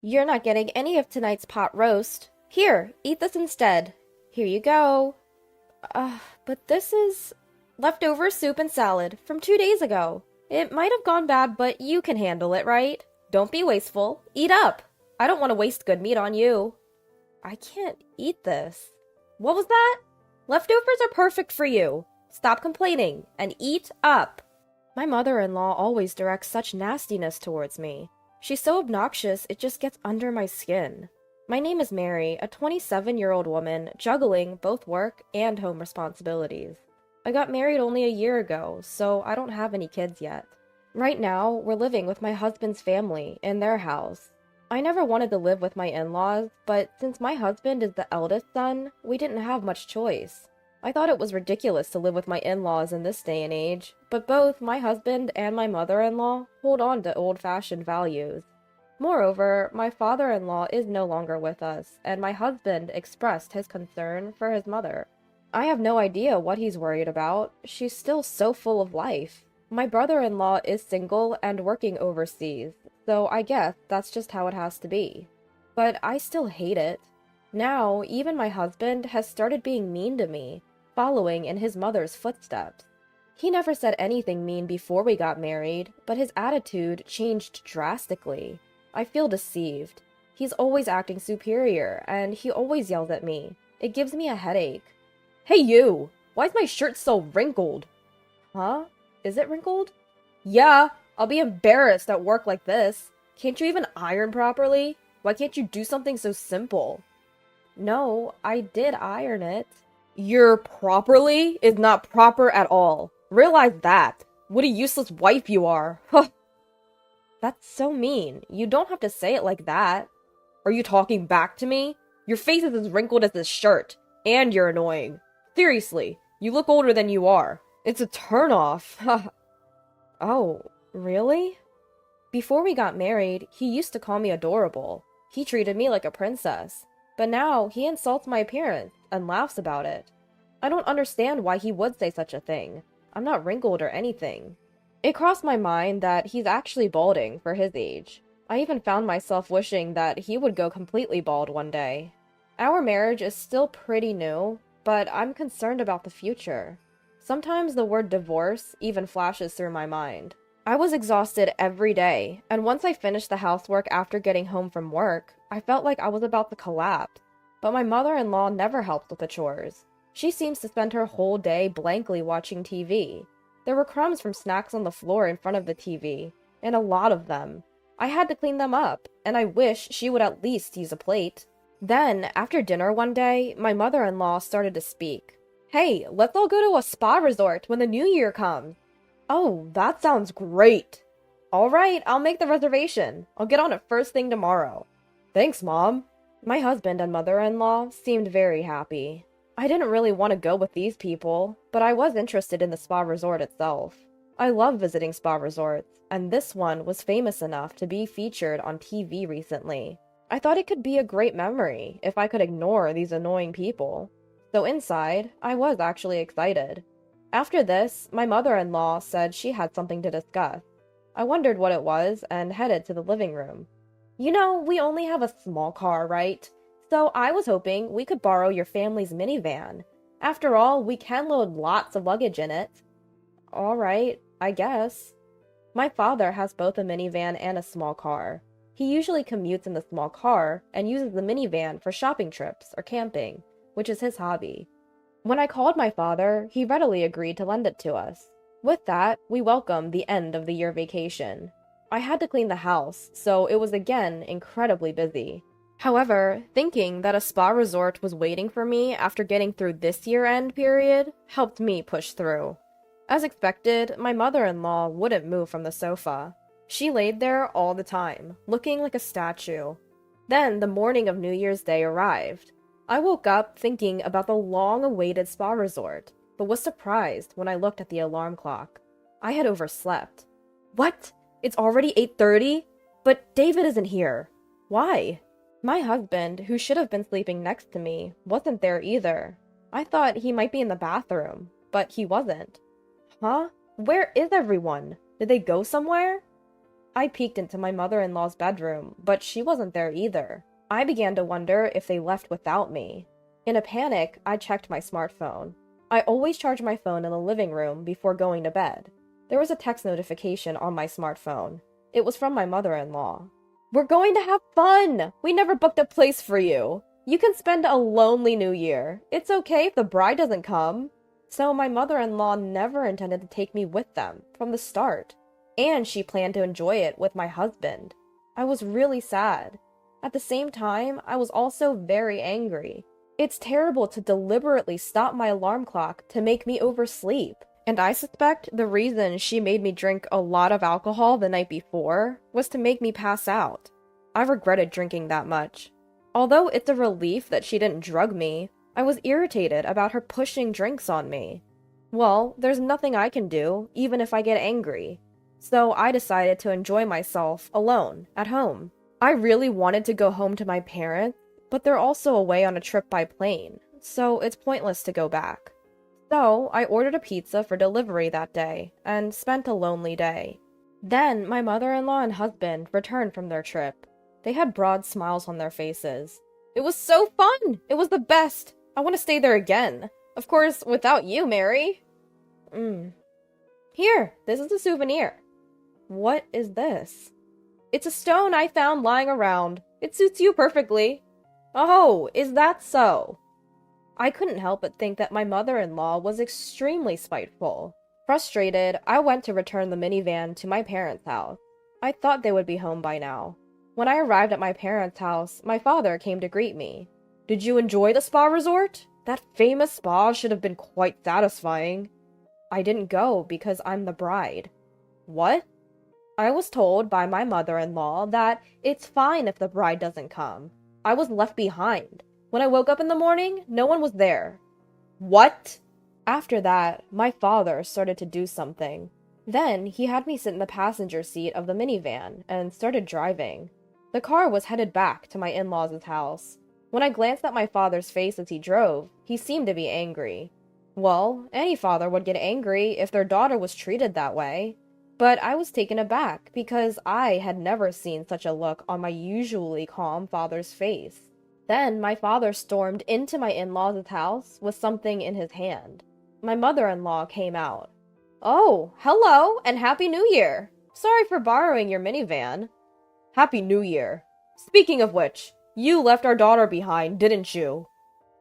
You're not getting any of tonight's pot roast. Here, eat this instead. Here you go. But this is leftover soup and salad from 2 days ago. It might have gone bad, but you can handle it, right? Don't be wasteful. Eat up. I don't want to waste good meat on you. I can't eat this. What was that? Leftovers are perfect for you. Stop complaining and eat up. My mother-in-law always directs such nastiness towards me. She's so obnoxious, it just gets under my skin. My name is Mary, a 27-year-old woman juggling both work and home responsibilities. I got married only a year ago, so I don't have any kids yet. Right now, we're living with my husband's family in their house. I never wanted to live with my in-laws, but since my husband is the eldest son, we didn't have much choice. I thought it was ridiculous to live with my in-laws in this day and age, but both my husband and my mother-in-law hold on to old-fashioned values. Moreover, my father-in-law is no longer with us, and my husband expressed his concern for his mother. I have no idea what he's worried about. She's still so full of life. My brother-in-law is single and working overseas, so I guess that's just how it has to be. But I still hate it. Now, even my husband has started being mean to me, following in his mother's footsteps. He never said anything mean before we got married, but his attitude changed drastically. I feel deceived. He's always acting superior, and he always yells at me. It gives me a headache. Hey you! Why is my shirt so wrinkled? Huh? Is it wrinkled? Yeah, I'll be embarrassed at work like this. Can't you even iron properly? Why can't you do something so simple? No, I did iron it. Your properly is not proper at all. Realize that. What a useless wife you are. Huh. That's so mean. You don't have to say it like that. Are you talking back to me? Your face is as wrinkled as this shirt. And you're annoying. Seriously, you look older than you are. It's a turnoff. Oh, really? Before we got married, he used to call me adorable. He treated me like a princess. But now, he insults my appearance and laughs about it. I don't understand why he would say such a thing. I'm not wrinkled or anything. It crossed my mind that he's actually balding for his age. I even found myself wishing that he would go completely bald one day. Our marriage is still pretty new, but I'm concerned about the future. Sometimes the word divorce even flashes through my mind. I was exhausted every day, and once I finished the housework after getting home from work, I felt like I was about to collapse. But my mother-in-law never helped with the chores. She seems to spend her whole day blankly watching TV. There were crumbs from snacks on the floor in front of the TV, and a lot of them. I had to clean them up, and I wish she would at least use a plate. Then, after dinner one day, my mother-in-law started to speak. Hey, let's all go to a spa resort when the new year comes. Oh, that sounds great. All right, I'll make the reservation. I'll get on it first thing tomorrow. Thanks, Mom. My husband and mother-in-law seemed very happy. I didn't really want to go with these people, but I was interested in the spa resort itself. I love visiting spa resorts, and this one was famous enough to be featured on TV recently. I thought it could be a great memory if I could ignore these annoying people. So inside, I was actually excited. After this, my mother-in-law said she had something to discuss. I wondered what it was and headed to the living room. You know, we only have a small car, right? So I was hoping we could borrow your family's minivan. After all, we can load lots of luggage in it. All right, I guess. My father has both a minivan and a small car. He usually commutes in the small car and uses the minivan for shopping trips or camping, which is his hobby. When I called my father, he readily agreed to lend it to us. With that, we welcomed the end of the year vacation. I had to clean the house, so it was again incredibly busy. However, thinking that a spa resort was waiting for me after getting through this year-end period helped me push through. As expected, my mother-in-law wouldn't move from the sofa. She laid there all the time, looking like a statue. Then the morning of New Year's Day arrived. I woke up thinking about the long-awaited spa resort, but was surprised when I looked at the alarm clock. I had overslept. What? It's already 8:30? But David isn't here. Why? My husband, who should have been sleeping next to me, wasn't there either. I thought he might be in the bathroom, but he wasn't. Huh? Where is everyone? Did they go somewhere? I peeked into my mother-in-law's bedroom, but she wasn't there either. I began to wonder if they left without me. In a panic, I checked my smartphone. I always charge my phone in the living room before going to bed. There was a text notification on my smartphone. It was from my mother-in-law. "We're going to have fun! We never booked a place for you! You can spend a lonely New Year. It's okay if the bride doesn't come." So my mother-in-law never intended to take me with them from the start. And she planned to enjoy it with my husband. I was really sad. At the same time, I was also very angry. It's terrible to deliberately stop my alarm clock to make me oversleep. And I suspect the reason she made me drink a lot of alcohol the night before was to make me pass out. I regretted drinking that much. Although it's a relief that she didn't drug me, I was irritated about her pushing drinks on me. Well, there's nothing I can do, even if I get angry. So I decided to enjoy myself alone, at home. I really wanted to go home to my parents, but they're also away on a trip by plane, so it's pointless to go back. So I ordered a pizza for delivery that day, and spent a lonely day. Then my mother-in-law and husband returned from their trip. They had broad smiles on their faces. "It was so fun! It was the best! I want to stay there again. Of course, without you, Mary." "Here, this is a souvenir." "What is this?" "It's a stone I found lying around. It suits you perfectly." "Oh, is that so?" I couldn't help but think that my mother-in-law was extremely spiteful. Frustrated, I went to return the minivan to my parents' house. I thought they would be home by now. When I arrived at my parents' house, my father came to greet me. "Did you enjoy the spa resort? That famous spa should have been quite satisfying." "I didn't go because I'm the bride." "What?" "I was told by my mother-in-law that it's fine if the bride doesn't come. I was left behind. When I woke up in the morning, no one was there." "What?" After that, my father started to do something. Then he had me sit in the passenger seat of the minivan and started driving. The car was headed back to my in-laws' house. When I glanced at my father's face as he drove, he seemed to be angry. Well, any father would get angry if their daughter was treated that way. But I was taken aback because I had never seen such a look on my usually calm father's face. Then my father stormed into my in-laws' house with something in his hand. My mother-in-law came out. "Oh, hello, and Happy New Year! Sorry for borrowing your minivan." "Happy New Year. Speaking of which, you left our daughter behind, didn't you?"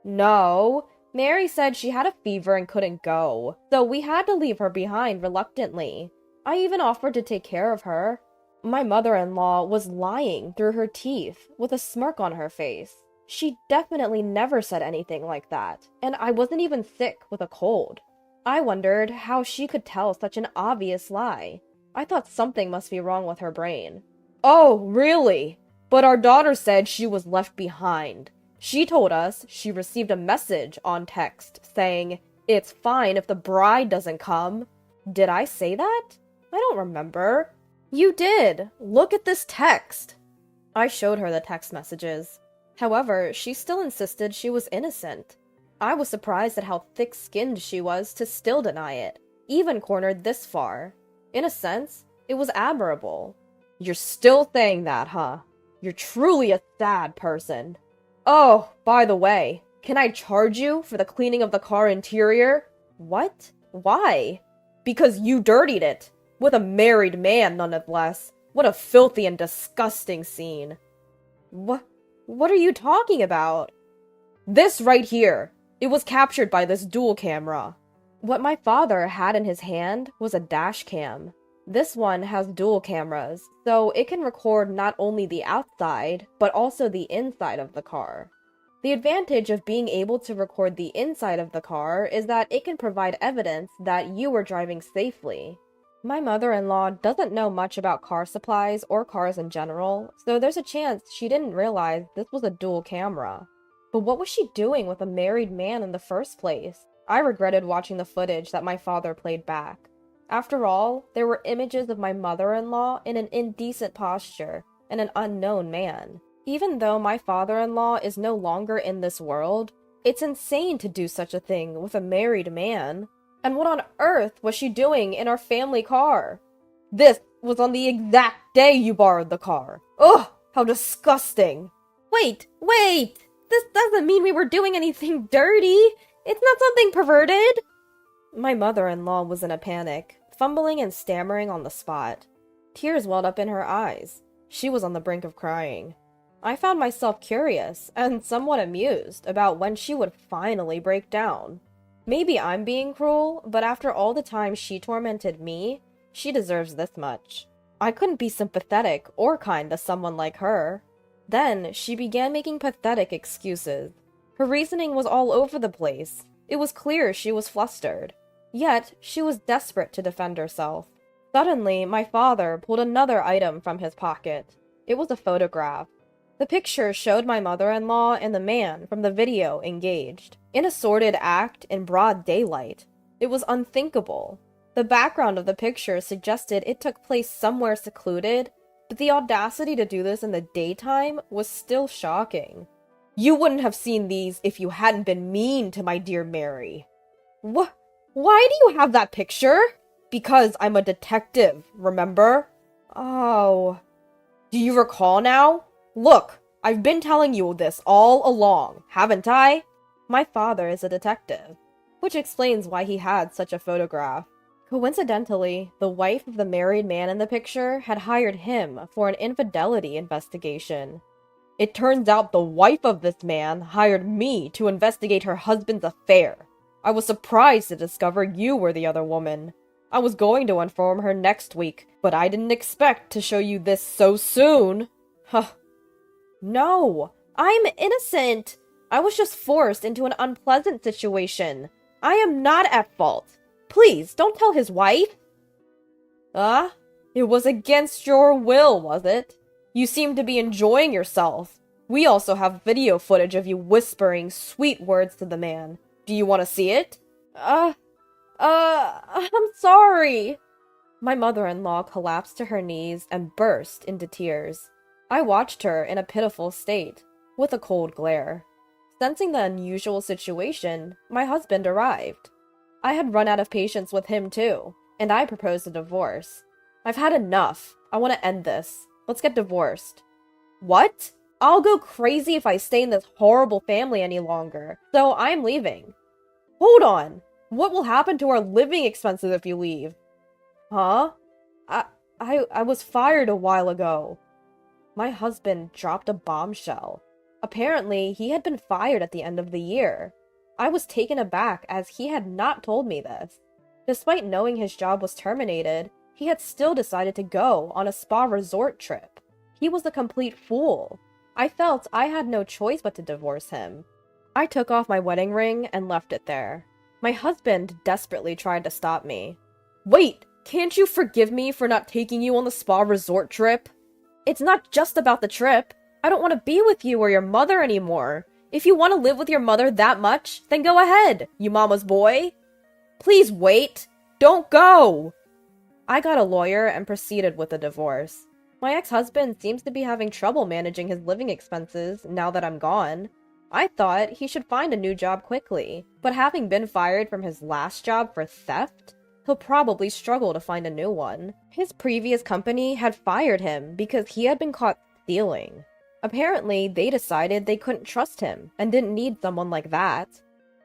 "No. Mary said she had a fever and couldn't go, so we had to leave her behind reluctantly. I even offered to take care of her." My mother-in-law was lying through her teeth with a smirk on her face. She definitely never said anything like that, and I wasn't even sick with a cold. I wondered how she could tell such an obvious lie. I thought something must be wrong with her brain. "Oh, really? But our daughter said she was left behind. She told us she received a message on text saying, 'It's fine if the bride doesn't come.'" "Did I say that? I don't remember." "You did. Look at this text." I showed her the text messages. However, she still insisted she was innocent. I was surprised at how thick-skinned she was to still deny it, even cornered this far. In a sense, it was admirable. "You're still saying that, huh? You're truly a sad person. Oh, by the way, can I charge you for the cleaning of the car interior?" "What? Why?" "Because you dirtied it. With a married man, nonetheless. What a filthy and disgusting scene." What are you talking about?" "This right here. It was captured by this dual camera." What my father had in his hand was a dash cam. This one has dual cameras, so it can record not only the outside, but also the inside of the car. The advantage of being able to record the inside of the car is that it can provide evidence that you were driving safely. My mother-in-law doesn't know much about car supplies or cars in general, so there's a chance she didn't realize this was a dual camera. But what was she doing with a married man in the first place? I regretted watching the footage that my father played back. After all, there were images of my mother-in-law in an indecent posture and an unknown man. Even though my father-in-law is no longer in this world, it's insane to do such a thing with a married man. And what on earth was she doing in our family car? "This was on the exact day you borrowed the car. Ugh, how disgusting. Wait! This doesn't mean we were doing anything dirty. It's not something perverted. My mother-in-law was in a panic, fumbling and stammering on the spot. Tears welled up in her eyes. She was on the brink of crying. I found myself curious and somewhat amused about when she would finally break down. Maybe I'm being cruel, but after all the time she tormented me, she deserves this much. I couldn't be sympathetic or kind to someone like her. Then she began making pathetic excuses. Her reasoning was all over the place. It was clear she was flustered. Yet she was desperate to defend herself. Suddenly, my father pulled another item from his pocket. It was a photograph. The picture showed my mother-in-law and the man from the video engaged, in a sordid act in broad daylight. It was unthinkable. The background of the picture suggested it took place somewhere secluded, but the audacity to do this in the daytime was still shocking. You wouldn't have seen these if you hadn't been mean to my dear Mary. Why do you have that picture? Because I'm a detective, remember? Oh. Do you recall now? Look, I've been telling you this all along, haven't I? My father is a detective, which explains why he had such a photograph. Coincidentally, the wife of the married man in the picture had hired him for an infidelity investigation. It turns out the wife of this man hired me to investigate her husband's affair. I was surprised to discover you were the other woman. I was going to inform her next week, but I didn't expect to show you this so soon. Huh. No, I'm innocent. I was just forced into an unpleasant situation. I am not at fault. Please, don't tell his wife. It was against your will, was it? You seem to be enjoying yourself. We also have video footage of you whispering sweet words to the man. Do you want to see it? I'm sorry. My mother-in-law collapsed to her knees and burst into tears. I watched her in a pitiful state, with a cold glare. Sensing the unusual situation, my husband arrived. I had run out of patience with him too, and I proposed a divorce. I've had enough. I want to end this. Let's get divorced. What? I'll go crazy if I stay in this horrible family any longer, so I'm leaving. Hold on. What will happen to our living expenses if you leave? Huh? I was fired a while ago. My husband dropped a bombshell. Apparently, he had been fired at the end of the year. I was taken aback as he had not told me this. Despite knowing his job was terminated, he had still decided to go on a spa resort trip. He was a complete fool. I felt I had no choice but to divorce him. I took off my wedding ring and left it there. My husband desperately tried to stop me. Wait, can't you forgive me for not taking you on the spa resort trip? It's not just about the trip. I don't want to be with you or your mother anymore. If you want to live with your mother that much, then go ahead, you mama's boy. Please wait. Don't go. I got a lawyer and proceeded with the divorce. My ex-husband seems to be having trouble managing his living expenses now that I'm gone. I thought he should find a new job quickly, but having been fired from his last job for theft, he'll probably struggle to find a new one. His previous company had fired him because he had been caught stealing. Apparently, they decided they couldn't trust him and didn't need someone like that.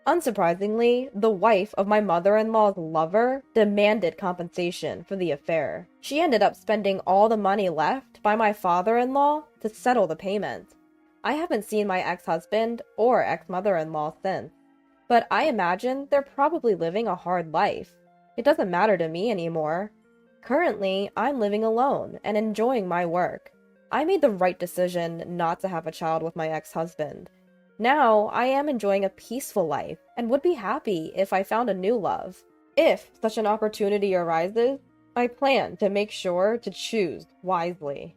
Unsurprisingly, the wife of my mother-in-law's lover demanded compensation for the affair. She ended up spending all the money left by my father-in-law to settle the payment. I haven't seen my ex-husband or ex-mother-in-law since, but I imagine they're probably living a hard life. It doesn't matter to me anymore. Currently, I'm living alone and enjoying my work. I made the right decision not to have a child with my ex-husband. Now, I am enjoying a peaceful life and would be happy if I found a new love. If such an opportunity arises, I plan to make sure to choose wisely.